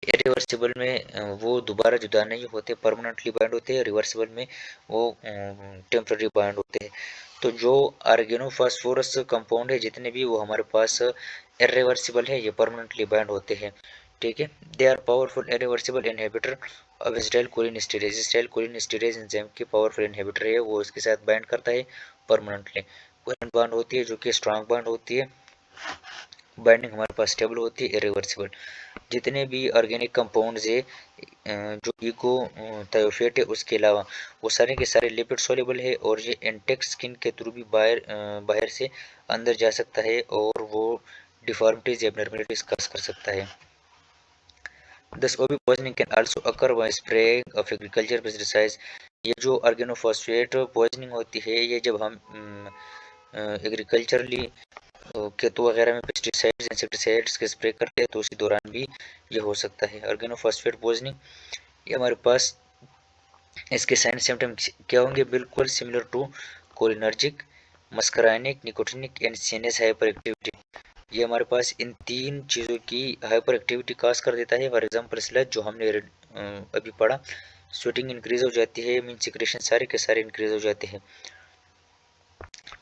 इरिवर्सिबल में वो दोबारा जुदा नहीं होते, परमानेंटली बाइंड होते हैं, रिवर्सिबल में वो टेम्पररी बाइंड होते हैं। तो जो आर्गेनोफॉस्फोरस कंपाउंड है जितने भी वो हमारे पास इरिवर्सिबल है, ये परमानेंटली बाइंड होते हैं। ठीक है, they are powerful irreversible inhibitor of acetyl choline esterase, acetyl choline esterase enzyme के पावरफुल इनहिबिटर है, वो इसके साथ बाइंड करता है परमानेंटली। कोवेलेंट बॉन्ड होती है जो कि स्ट्रांग बॉन्ड होती है, बाइंडिंग हमारे पास स्टेबल होती है, इरिवर्सिबल। जितने भी ऑर्गेनिक कंपाउंड्स है जो इको थायोफेट है उसके अलावा वो सारे के सारे लिपिड सोल्यूबल है और ये इंटेक्ट स्किन के थ्रू भी बाहर से अंदर जा सकता है और वो डिफॉर्मिटीज एबनॉर्मलिटीज कॉज कर सकता है। Thus, poisoning can also occur by spraying of agriculture pesticides। ये जो ऑर्गेनोफॉस्फेट पॉइजनिंग होती है ये जब हम एग्रीकल्चरली खेतों वगैरह में पेस्टिसाइड्स इंसेक्टिसाइड्स के स्प्रे करते हैं तो उसी दौरान भी ये हो सकता है ऑर्गेनोफॉस्फेट पॉइजनिंग। ये हमारे पास इसके साइन सिम्टम क्या होंगे, बिल्कुल similar to cholinergic, muscarinic, nicotinic and CNS hyperactivity. ये हमारे पास इन तीन चीज़ों की हाइपर एक्टिविटी काज कर देता है। फॉर एग्जांपल स्लज जो हमने अभी पढ़ा, स्वेटिंग इंक्रीज हो जाती है, मीन सिक्रेशन सारे के सारे इंक्रीज हो जाते हैं,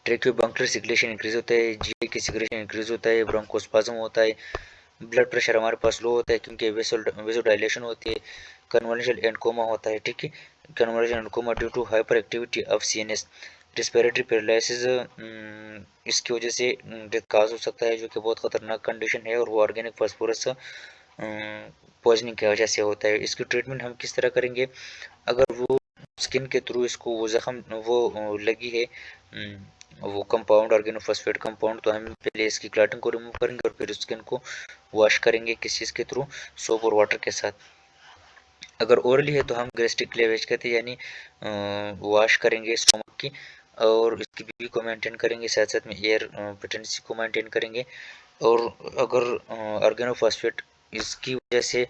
ट्रेक्योबंकुलर सिक्रेशन इंक्रीज होता है, जीए की सिक्रेशन इंक्रीज होता है, ब्रोंकोस्पाज्म होता है, ब्लड प्रेशर हमारे पास लो होता है क्योंकि वेसोडाइलेशन होती है, कन्वल्शन एंड कोमा होता है। ठीक है, convulsion and coma due to hyperactivity of CNS, respiratory paralysis इसकी वजह से डेथ काज हो सकता है जो कि बहुत खतरनाक कंडीशन है और वो ऑर्गेनिक फास्फोरस पॉइजनिंग की वजह से होता है। इसकी ट्रीटमेंट हम किस तरह करेंगे, अगर वो स्किन के थ्रू इसको वो जख्म वो लगी है वो कंपाउंड ऑर्गेनोफॉस्फेट कंपाउंड, तो हम पहले इसकी क्लॉटिंग को रिमूव करेंगे और फिर स्किन को वॉश करेंगे किस चीज़ के थ्रू, सोप और वाटर के साथ। अगर ओरली है तो हम गैस्ट्रिक क्लेवेज कहते हैं, यानी वॉश करेंगे स्टोमक की और इसकी बीपी को मेंटेन करेंगे, साथ साथ में एयर पोटेंसी को मेंटेन करेंगे। और अगर ऑर्गेनोफॉस्फेट इसकी वजह से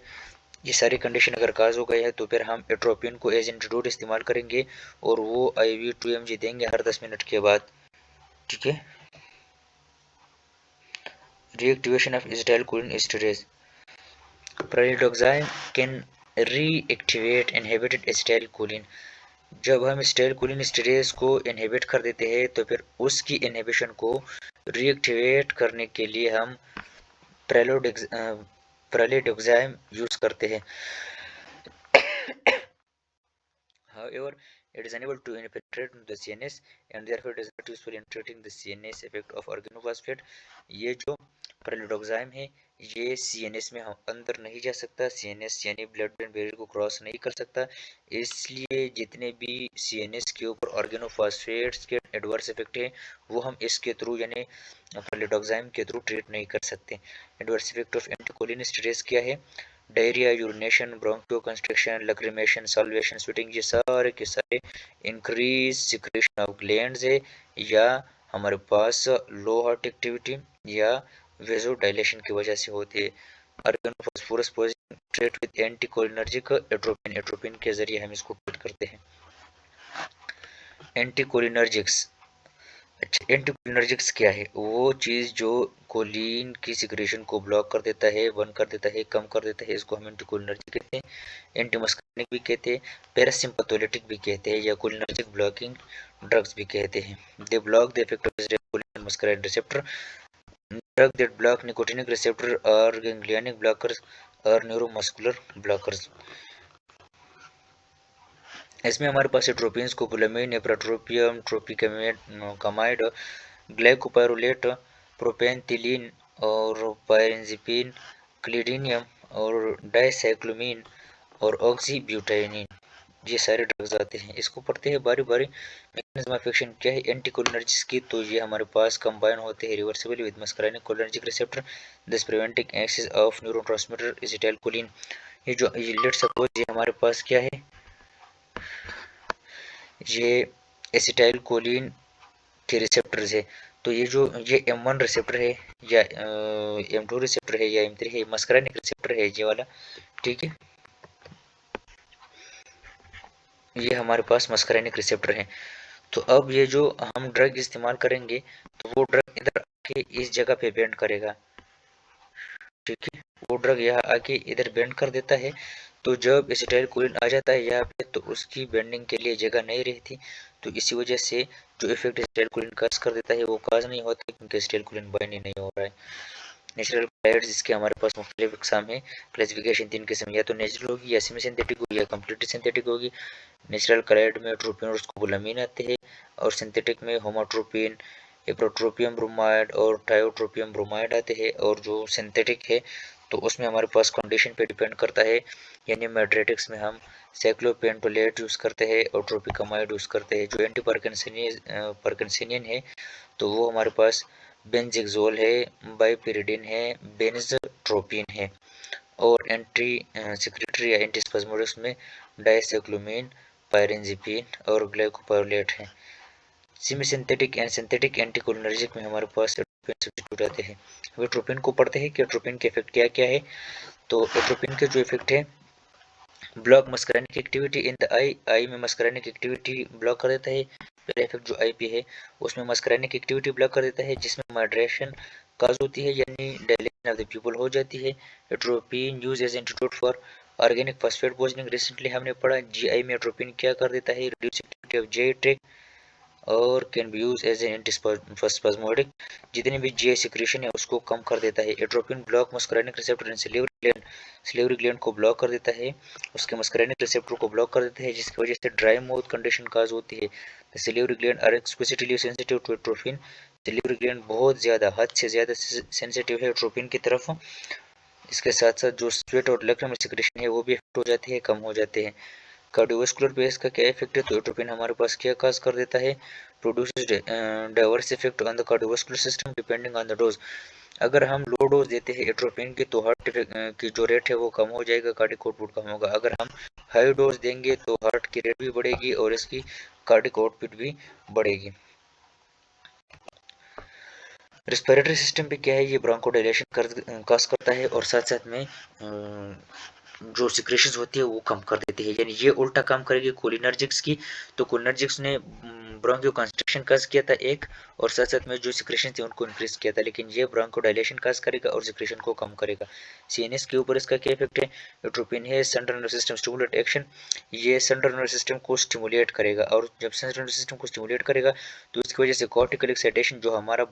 ये सारी कंडीशन अगर काज हो गई है तो फिर हम एट्रोपिन को एज एंटीडोट इस्तेमाल करेंगे और वो IV 2 mg देंगे हर 10 मिनट के बाद। ठीक है, reactivation of acetylcholine esterase, pralidoxime can reactivate inhibited acetylcholine। जब हम एसिटाइलकोलिन एस्टरेज को इनहिबिट कर देते हैं तो फिर उसकी इनहिबिशन को रीएक्टिवेट करने के लिए हम pralidoxime यूज करते हैं। However, it is unable to penetrate into the CNS and therefore it is not useful in treating the CNS effect of organophosphate। ये जो pralidoxime है ये CNS में अंदर नहीं जा सकता, CNS यानी ब्लड ब्रेन बैरियर को क्रॉस नहीं कर सकता, इसलिए जितने भी CNS के ऊपर ऑर्गेनोफॉस्फेट्स के एडवर्स इफेक्ट है वो हम इसके थ्रू यानी pralidoxime के थ्रू ट्रीट नहीं कर सकते। एडवर्स इफेक्ट ऑफ एंटीकोलिनेस्टरेज क्या है, diarrhoea, urination, bronchoconstriction, lacrimation, salivation, sweating, ये सारे के सारे इंक्रीज सिक्रेशन ऑफ ग्लैंड्स है या हमारे पास लो हार्ट एक्टिविटी या वेजो डायलेशन की वजह से होती है। Organophosphorus poisoning treat with anticholinergic atropine, atropine के जरिए हम इसको ट्रीट करते हैं। एंटीकोलिनर्जिक्स, अच्छा एंटीकोलिनर्जिक्स क्या है, वो चीज़ जो कोलिन की सिक्रेशन को ब्लॉक कर देता है, बंद कर देता है, कम कर देता है, इसको हम एंटीकोलिनर्जिक कहते हैं। एंटीमस्कार्निक भी कहते हैं, पैरासिम्पैथोलिटिक भी कहते हैं या कोलिनर्जिक ब्लॉकिंग ड्रग्स भी कहते हैं। They block the effect of choline muscarine receptor, drug that block nicotinic receptor और गैंग्लियनिक ब्लॉकर्स और न्यूरोमस्कुलर ब्लॉकर्स। इसमें हमारे पास atropine, scopolamine, ipratropium, tropicamide, glycopyrrolate, propantheline और पायरेनज़िपिन, क्लिडिनियम और डाइसाइक्लोमीन और ऑक्सीब्यूटाइनिन, ये सारे ड्रग्स आते हैं। इसको पढ़ते हैं बारी बारी। मैकेनिज्म ऑफ एक्शन क्या है एंटीकोलिनर्जिक्स की, तो ये हमारे पास कंबाइन होते हैं reversibly with muscarinic cholinergic receptor, this preventing access of neurotransmitter acetylcholine. ये जो लेट सपोज ये हमारे पास क्या है, ये एसिटाइलकोलिन के रिसेप्टर्स है, तो ये जो ये M1 रिसेप्टर है या M2 रिसेप्टर है या M3 है, मस्करानिक रिसेप्टर है ये वाला। ठीक है, ये हमारे पास मस्करानिक रिसेप्टर है। तो अब ये जो हम ड्रग इस्तेमाल करेंगे तो वो ड्रग इधर आके इस जगह पे बेंड करेगा। ठीक है, वो ड्रग यहाँ आके इधर बेंड कर देता है, तो जब एसिटाइलकोलिन आ जाता है यहाँ पे तो उसकी बेंडिंग के लिए जगह नहीं रहती, तो इसी वजह से जो इफेक्ट एसिटाइलकोलिन काज कर देता है वो काज नहीं होता क्योंकि एसिटाइलकोलिन बाइंड ही नहीं हो रहा है। नेचुरल क्लाइड्स, जिसके हमारे पास मुख्तलिफ इकसाम है, क्लासिफिकेशन 3 किस्म, या तो नेचुरल होगी या सेमी सिंथेटिक होगी या कम्प्लीटली सिंथेटिक होगी। नेचुरल क्लाइड में ट्रोपिन और स्कोपोलामीन आते हैं और सिंथेटिक में होमोट्रोपिन, एप्रोट्रोपियम ब्रोमाइड और टायोट्रोपियम ब्रोमाइड आते हैं। और जो सिंथेटिक है तो उसमें हमारे पास कंडीशन पे डिपेंड करता है, यानी मेड्रेटिक्स में हम साइक्लोपेंटोलेट यूज़ करते हैं और ट्रोपिकामाइड यूज़ करते हैं। जो एंटी पार्किंसनियन है तो वो हमारे पास बेंजिक्जोल है, बाइपिरिडिन है, बेंजट्रोपिन है। और एंटी सिक्रेटरी या एंटी स्पाज्मोडिक्स में डाइसाइक्लोमिन, पायरेनजीपिन और ग्लाइकोपाइलेट है। Semi synthetic and synthetic anticholinergic में हमारे पास एट्रोपिन सब्स्टिट्यूट आते हैं। अब एट्रोपिन को पढ़ते हैं कि एट्रोपिन के इफेक्ट क्या क्या है। तो एट्रोपिन के जो इफेक्ट है, ब्लॉक मस्करानिक एक्टिविटी इन द आई, आई में मस्करानिक एक्टिविटी ब्लॉक कर देता है। पहला इफेक्ट जो आई पे है उसमें मस्करानिक एक्टिविटी ब्लॉक कर देता है, जिसमें मॉडरेशन काज होती है, यानी डायलेशन ऑफ द प्यूपल हो जाती है। Atropine use as antidote for organic phosphate poisoning. Recently हमने पढ़ा जीआई में एट्रोपिन क्या कर देता है, reduce activity of G tract और can be use as an antispasmodic. जितने भी जीआई सिक्रेशन है उसको कम कर देता है। Atropine block muscarinic receptor and salivary gland को ब्लॉक कर देता है, उसके मस्करानिक रिसेप्टर को ब्लॉक कर देता है, जिसकी वजह से ड्राई माउथ कंडीशन काज होती है। The salivary gland are exquisitely sensitive to atropine. Salivary gland बहुत ज़्यादा, हद से ज़्यादा सेंसिटिव है एट्रोपिन की तरफ। इसके साथ साथ जो स्वेट और लैक्रिमल सिक्रेशन है वो भी इफेक्ट हो जाती है, कम हो जाते हैं। कार्डियोवास्कुलर पे इसका क्या इफेक्ट है, तो एट्रोपिन हमारे पास क्या काज कर देता है, produces diverse effect on the cardiovascular system depending on the dose. अगर हम लो डोज देते हैं एट्रोपिन की तो हार्ट की जो रेट है वो कम हो जाएगा, कार्डिक आउटपुट कम होगा। अगर हम हाई डोज देंगे तो हार्ट की रेट भी बढ़ेगी और इसकी कार्डिक आउटपुट भी बढ़ेगी। रेस्पिरेटरी सिस्टम पे क्या है, ये ब्रोंकोडायलेशन काज करता है और साथ साथ में जो सिक्रेशंस होती है वो कम कर देती है, यानी ये उल्टा काम करेगी कोलिनर्जिक्स की। तो कोलिनर्जिक्स ने ब्रोंकियो कंस्ट्रक्शन काज किया था एक, और साथ साथ में जो सिक्रेशन थे उनको इंक्रीज किया था, लेकिन ये ब्रोंकोडायलेशन काज करेगा और सिक्रेशन को कम करेगा। सीएनएस के ऊपर इसका क्या इफेक्ट है, एट्रोपिन है central nervous system stimulate action, ये सेंट्रल नर्वस सिस्टम को स्टिमुलेट करेगा, और जब सेंट्रल नर्वस सिस्टम को स्टिमुलेट करेगा तो इसकी वजह से कॉर्टिकल एक्साइटेशन, जो हमारा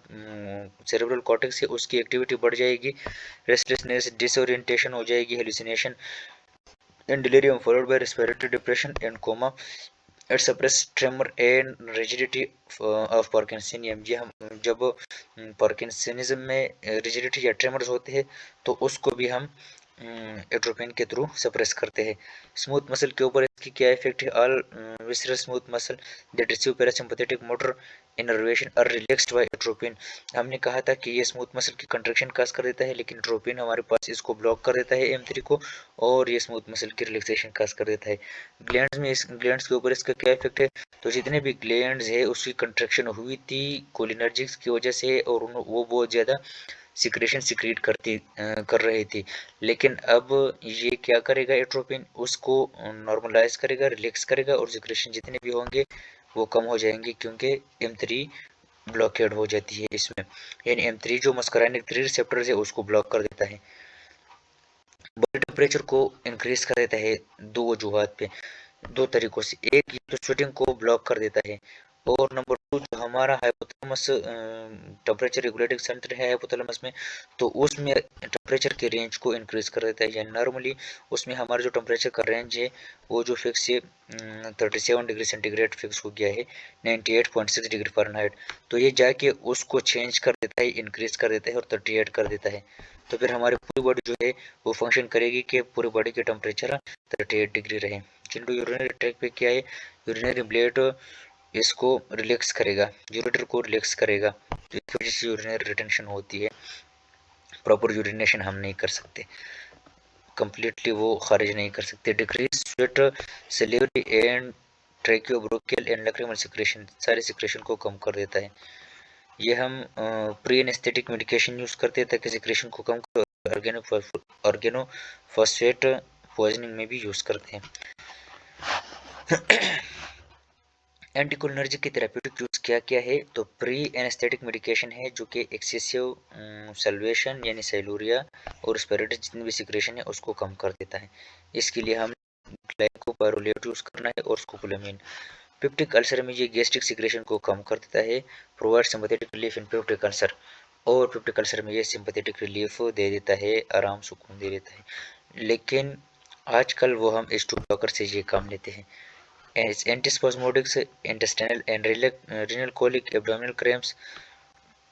सेरेब्रल कॉर्टेक्स है उसकी एक्टिविटी बढ़ जाएगी, रेस्टलेसनेस, डिसोरिएंटेशन हो जाएगी, hallucination and delirium followed by respiratory depression and coma. It suppress tremor and rigidity of Parkinsonism। ये हम जब पार्किंसनिज्म में रिजिडिटी या ट्रेमर्स होते हैं तो उसको भी हम एट्रोपिन के थ्रू सप्रेस करते हैं। स्मूथ मसल के ऊपर इसकी क्या इफेक्ट है, all visceral smooth muscle that receive parasympathetic motor innervation are relaxed by atropine. हमने कहा था कि ये स्मूथ मसल की कंट्रैक्शन काज कर देता है, लेकिन एट्रोपिन हमारे पास इसको ब्लॉक कर देता है M3 को, और ये स्मूथ मसल की रिलैक्सेशन काज कर देता है। ग्लैंड्स में, इस ग्लैंड्स के ऊपर इसका क्या इफेक्ट है, तो जितने भी ग्लैंड्स है उसकी कंट्रैक्शन हुई थी कोलिनर्जिक्स की वजह से, और वो बहुत ज़्यादा सिक्रेशन सिक्रीट कर रही थी, लेकिन अब ये क्या करेगा, एट्रोपिन उसको नॉर्मलाइज करेगा, रिलैक्स करेगा, और सिक्रेशन जितने भी होंगे वो कम हो जाएंगे, क्योंकि M3 ब्लॉकेड हो जाती है इसमें, यानी M3 जो मस्करानिक 3 रिसेप्टर्स है उसको ब्लॉक कर देता है। बॉडी टेम्परेचर को इंक्रीज कर देता है दो वजूहात पे, दो तरीकों से। एक, ये तो स्वेटिंग को ब्लॉक कर देता है, और नंबर टू, जो हमारा हाइपोथैलेमस टेम्परेचर रेगुलेटिंग सेंटर है हाइपोथैलेमस में, तो उसमें टेम्परेचर के रेंज को इंक्रीज कर देता है। यानी नॉर्मली उसमें हमारा जो टेम्परेचर का रेंज है वो जो फिक्स है 37 डिग्री सेंटीग्रेड फिक्स हो गया है, 98.6 डिग्री फ़ारेनहाइट, तो ये जाके उसको चेंज कर देता है, इंक्रीज कर देता है और 38 कर देता है। तो फिर हमारी पूरी बॉडी जो है वो फंक्शन करेगी कि पूरी बॉडी की टेम्परेचर 38 डिग्री रहे। चिंटू यूरिनरी ट्रैक पे क्या है, यूरिनरी ब्लेड इसको रिलैक्स करेगा, यूरेटर को रिलैक्स करेगा, तो इसकी वजह से यूरिनरी रिटेंशन होती है, प्रॉपर यूरिनेशन हम नहीं कर सकते, कंप्लीटली वो खारिज नहीं कर सकते। Decrease sweat, salivary and tracheobronchial and lacrimal secretion, सारे सिक्रेशन को कम कर देता है। ये हम प्री एनेस्थेटिक मेडिकेशन यूज़ करते हैं ताकि सिक्रेशन को कम कर, ऑर्गेनोफॉस्फेट पॉइजनिंग में भी यूज़ करते हैं। एंटीकोलिनर्जिक की थेरेप्यूटिक यूज क्या क्या है, तो प्री एनेस्थेटिक मेडिकेशन है जो कि एक्सेसिव सल्वेशन यानी सैलूरिया और रेस्पिरेटरी जितनी भी सिक्रेशन है उसको कम कर देता है। इसके लिए हम ग्लाइकोपाइरोलेट यूज करना है और स्कोपोलामिन। पेप्टिक अल्सर में ये गैस्ट्रिक सिक्रेशन को कम कर देता है, provide sympathetic relief in peptic ulcer, और पेप्टिक अल्सर में ये सिंपैथेटिक रिलीफ दे देता है, आराम सुकून दे देता है। लेकिन आजकल वो हम H2 ब्लॉकर से ये काम लेते हैं। Antispasmodics, intestinal and renal colic, abdominal cramps,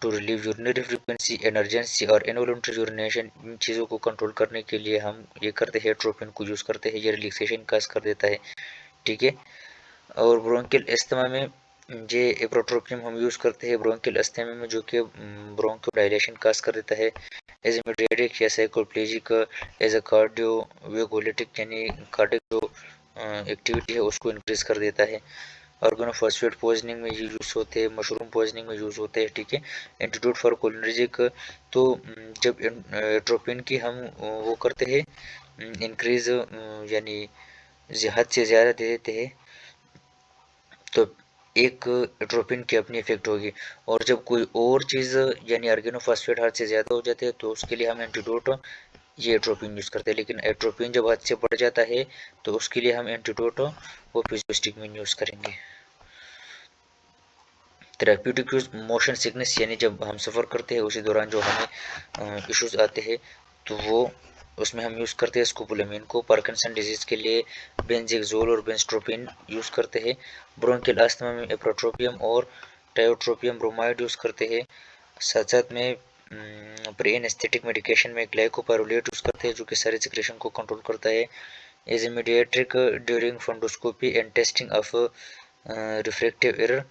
to relieve urinary frequency, emergency और इनवॉलंटरी यूरिनेशन, इन चीज़ों को कंट्रोल करने के लिए हम ये करते हैं, एट्रोपिन को यूज़ करते हैं। ये रिलैक्सेशन काज कर देता है, ठीक है। और ब्रोंकियल अस्थमा में ये एप्रोट्रोपियम हम यूज़ करते हैं ब्रोंकियल अस्थमा में, जो कि ब्रोंको डायलेशन काज कर देता है। एज ए मीडिएटिक या साइकोप्लेजिक, एज अ कार्डियो वेगोलिटिक, यानी कार्डिक जो एक्टिविटी है उसको इंक्रीज कर देता है। ऑर्गेनोफॉस्फेट पॉइजनिंग में यूज़ होते हैं, मशरूम पॉइजनिंग में यूज़ होते हैं, ठीक है। एंटीडोट फॉर कोलिनर्जिक, तो जब एट्रोपिन की हम वो करते हैं इंक्रीज, यानी हद से ज़्यादा दे देते हैं, तो एक एट्रोपिन की अपनी इफेक्ट होगी। और जब कोई और चीज़ यानी ऑर्गेनोफॉस्फेट हद से ज़्यादा हो जाते हैं तो उसके लिए हम एंटीडोट ये एट्रोपिन यूज़ करते हैं। लेकिन एट्रोपिन जब हद से बढ़ जाता है तो उसके लिए हम एंटीडोट वो फिजियोस्टिगमिन यूज़ करेंगे। थेराप्यूटिक यूज मोशन सिकनेस, यानी जब हम सफ़र करते हैं उसी दौरान जो हमें इश्यूज आते हैं तो वो उसमें हम यूज़ करते हैं स्कोपोलामाइन को। पार्किंसन डिजीज़ के लिए बेंज़ोइक और बेंस्ट्रोपिन यूज़ करते हैं। ब्रोंकियल अस्थमा में एप्रोट्रोपियम और टायोट्रोपियम ब्रोमाइड यूज़ करते हैं। साथ साथ में प्री एनेस्थेटिक मेडिकेशन में ग्लाइकोपाइरोलेट यूज़ करते हैं, जो कि सारे सिक्रेशन को कंट्रोल करता है। As a mydriatic during fundoscopy and testing of refractive error,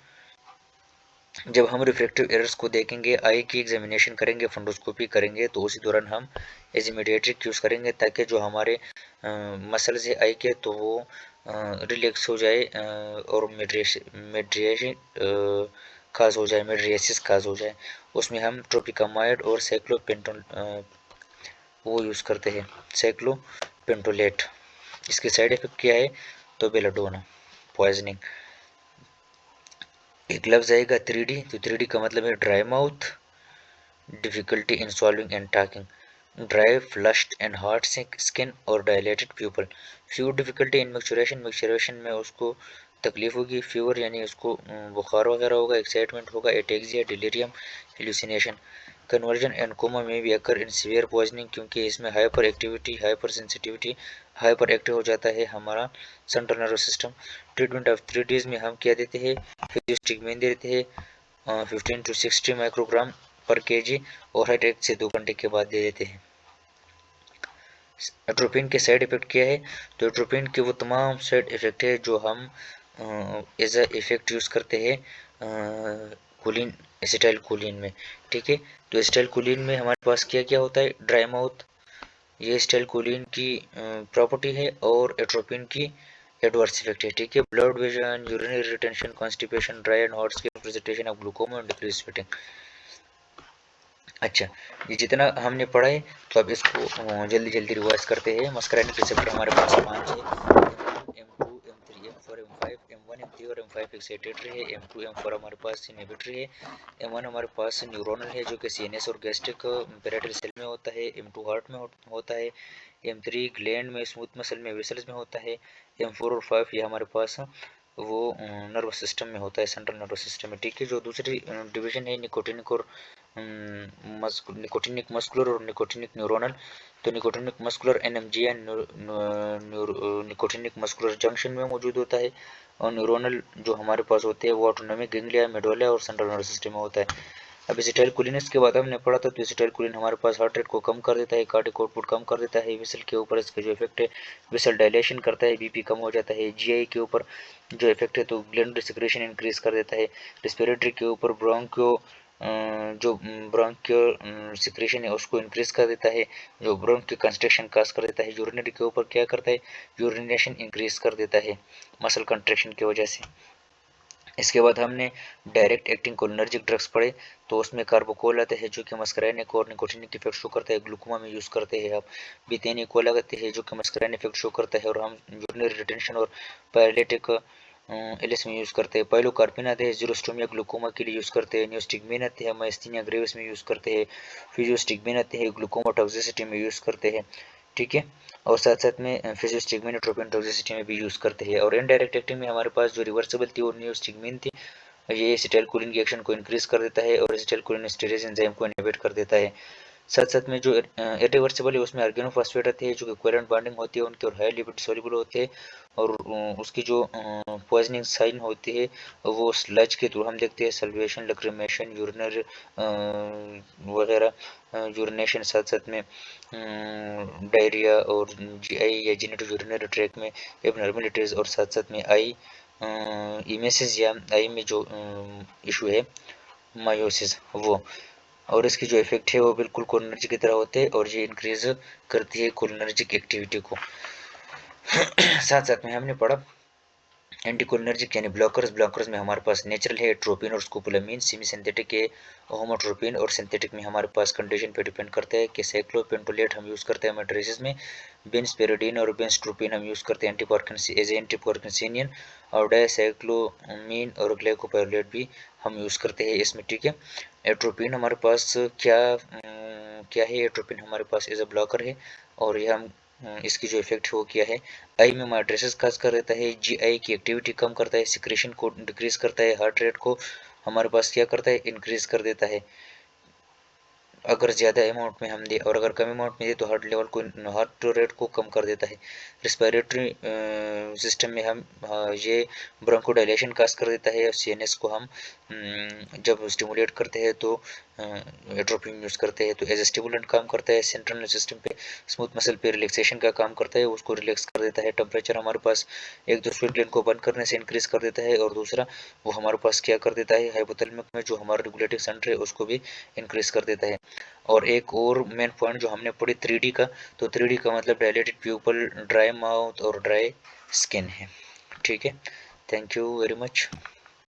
जब हम रिफ्रैक्टिव एरर्स को देखेंगे, आई की एग्जामिनेशन करेंगे, फंडोस्कोपी करेंगे, तो उसी दौरान हम एज ए मीडिएट्रिक यूज़ करेंगे ताकि जो हमारे मसल्स है आई के तो वो रिलैक्स हो जाए और मेड्रिएशन काज हो जाए, मेड्रिएसिस काज हो जाए। उसमें हम ट्रोपिकामाइड और साइक्लोपेंटोल वो यूज़ करते हैं, साइक्लोपेंटोलेट। इसके साइड इफेक्ट क्या है, तो बेलाडोना पॉइजनिंग। एक लफ्ज़ आएगा 3D, तो 3D का मतलब है dry mouth, difficulty in solving and talking, dry flushed and hard skin और डायलेटेड प्यूपल। फ्यूर डिफिकल्टी इन मैक्चुरेशन में उसको तकलीफ होगी। फीवर यानी उसको बुखार वगैरह होगा, एक्साइटमेंट होगा, ataxia, delirium, hallucination. Convulsion and coma में भी अकर इन सीवियर पॉइजनिंग, क्योंकि इसमें hyperactivity, hypersensitivity, hyperactive हो जाता है हमारा central nervous system. Treatment of 3 days में हम क्या देते हैं, फिजियोस्टिगमिन देते हैं 15 to 60 माइक्रोग्राम पर केजी, और हर 1 से 2 घंटे के बाद दे देते हैं। एट्रोपिन के साइड इफेक्ट क्या है, तो एट्रोपिन के वो तमाम साइड इफेक्ट है जो हम एज अ इफेक्ट यूज़ करते हैं कोलिन, एसिटाइल कोलिन में, ठीक है। तो एसिटाइल कोलिन में हमारे पास क्या क्या होता है, ड्राई माउथ, ये एसिटाइल कोलिन की प्रॉपर्टी है, और एट्रोपिन की एडवर्स इफेक्ट है, ठीक है। Blood vision, urinary retention, constipation, dry and hot skin, presentation of glaucoma and decrease sweating. अच्छा, ये जितना हमने पढ़ा है तो अब इसको जल्दी जल्दी रिवाइज करते हैं। मस्करानिक रिसेप्टर हमारे पास 5 है, M2, M3, M4, M5, M1, M3 और M5 एक्साइटेटरी है। M2, M4 हमारे पास इनहिबिटरी है। M1 हमारे पास न्यूरोनल है जो कि CNS और गैस्ट्रिक पेराइटल सेल में होता है। M2 हार्ट में होता है। M3 ग्लैंड में, स्मूथ मसल में, वेसल्स में होता है। M4 और 5 ये हमारे पास वो नर्वस सिस्टम में होता है, सेंट्रल नर्वस सिस्टम में, ठीक है। जो दूसरी डिवीजन है निकोटिनिक और निकोटिनिक मस्कुलर और निकोटिनिक न्यूरोनल, तो nicotinic muscular NMJ nicotinic muscular junction में मौजूद होता है, और न्यूरोनल जो हमारे पास होते हैं वो ऑटोनॉमिक गैंग्लिया, मेडुला और सेंट्रल नर्वस सिस्टम में होता है। अब एसिटाइलकोलिन के बाद हमने पढ़ा था, तो एसिटाइलकोलिन हमारे पास हार्ट रेट को कम कर देता है, कार्डिक आउटपुट कम कर देता है, वेसल के ऊपर इसका जो इफेक्ट है, वेसल डायलेशन करता है, बीपी कम हो जाता है। जीआई के ऊपर जो इफेक्ट है, तो ग्लैंडुलर सिक्रेशन इंक्रीज कर देता है। रिस्पिरेटरी के ऊपर जो ब्रोंकियो सिक्रेशन है उसको इंक्रीज कर देता है, जो ब्रोंकियो कंस्ट्रक्शन काज कर देता है। यूरिनरी के ऊपर क्या करता है, यूरिनेशन इंक्रीज कर देता है मसल कंट्रैक्शन की वजह से। इसके बाद हमने डायरेक्ट एक्टिंग कोलिनर्जिक ड्रग्स पढ़े, तो उसमें कार्बोकोल आते हैं जो कि मस्कराइनिक और निकोटिनिक इफेक्ट शो करता है, ग्लूकोमा में यूज़ करते हैं आप। बीथेनिकोल आते हैं जो कि मस्कराइन इफेक्ट शो करता है, और हम यूरिनरी रिटेंशन और पैरालिटिक एलिस में यूज़ करते हैं। पाइलोकार्पिन आते हैं जीरोस्टोमिया ग्लूकोमा के लिए यूज़ करते हैं। न्यूस्टिग्मिन आते हैं माइस्थीनिया ग्रेविस में यूज़ करते हैं। फिजियोस्टिग्मिन आते हैं ग्लूकोमा टॉक्सिसिटी में यूज़ करते हैं, ठीक है। और साथ साथ में फिजियोस्टिग्मिन एट्रोपिन टॉक्सिसिटी में भी यूज़ करते हैं। और इनडायरेक्ट एक्टिंग में हमारे पास जो रिवर्सिबल थी वो न्यूस्टिग्मिन थी, ये एसिटाइलकोलिन की एक्शन को इंक्रीज कर देता है और एसिटाइलकोलिन स्टीरेज एंजाइम को इनहिबिट कर देता है। साथ साथ में जो इरिवर्सिबल है उसमें ऑर्गेनोफॉस्फेट आते हैं जो कि कोवेलेंट बॉन्डिंग होती है उनके और हाई लिपिड सॉल्युबल होते हैं, और उसकी जो पॉइजनिंग साइन होती है वो स्लज के थ्रू हम देखते हैं, सल्वेशन, लक्रिमेशन, यूरिनरी वगैरह यूरिनेशन, साथ साथ में डायरिया और जीआई या जेनिटल यूरिनरी ट्रैक में एबनॉर्मलिटीज, और साथ साथ में आई इमेसिस या आई में जो इशू है मायोसिस वो, और इसकी जो इफेक्ट है वो बिल्कुल कोलिनर्जिक की तरह होते हैं और ये इंक्रीज करती है कोलिनर्जिक एक्टिविटी को। साथ साथ में हमने पढ़ा एंटीकोलिनर्जिक यानी ब्लॉकर्स। ब्लॉकर्स में हमारे पास नेचुरल है एट्रोपिन और स्कोपोलामिन, सेमी सिंथेटिक है होमोट्रोपिन, और सिंथेटिक में हमारे पास कंडीशन पे डिपेंड करता है कि साइक्लोपेंटोलेट हम यूज़ करते हैं मेट्रिसेस में, बेंजपेरिडीन और बेंजट्रोपिन हम यूज़ करते हैं एज एंटीपार्किंसिनियन, और डायसाइक्लोमीन और ग्लाइकोपाइरोलेट भी हम यूज़ करते हैं इसमें, ठीक है। एट्रोपिन हमारे पास क्या है, एट्रोपिन हमारे पास एज अ ब्लॉकर है, और ये हम इसकी जो इफेक्ट है वो क्या है, आई में माइट्रेसिस खास कर देता है, जीआई की एक्टिविटी कम करता है, सिक्रेशन को डिक्रीज करता है, हार्ट रेट को हमारे पास क्या करता है, इंक्रीज कर देता है अगर ज़्यादा अमाउंट में हम दे, और अगर कम अमाउंट में दे तो हार्ट लेवल को, हार्ट रेट को कम कर देता है। रिस्पिरेटरी सिस्टम में हम ये ब्रोंकोडायलेशन काज कर देता है, सीएनएस को हम जब स्टिमुलेट करते हैं तो एट्रोपिन यूज़ करते हैं तो एज स्टिमुलेंट काम करता है, सेंट्रल नर्वस सिस्टम पे स्मूथ मसल पे रिलैक्सेशन का काम करता है, उसको रिलैक्स कर देता है। टेम्परेचर हमारे पास एक तो स्वेट ग्लैंड को बंद करने से इंक्रीज कर देता है, और दूसरा वो हमारे पास क्या कर देता है, हाइपोथैलेमस में जो हमारा रेगुलेटिंग सेंटर है उसको भी इंक्रीज कर देता है। और एक और मेन पॉइंट जो हमने पढ़ी 3D का, तो 3D का मतलब डायलेटेड प्यूपल, ड्राई माउथ और ड्राई स्किन है, ठीक है। Thank you very much.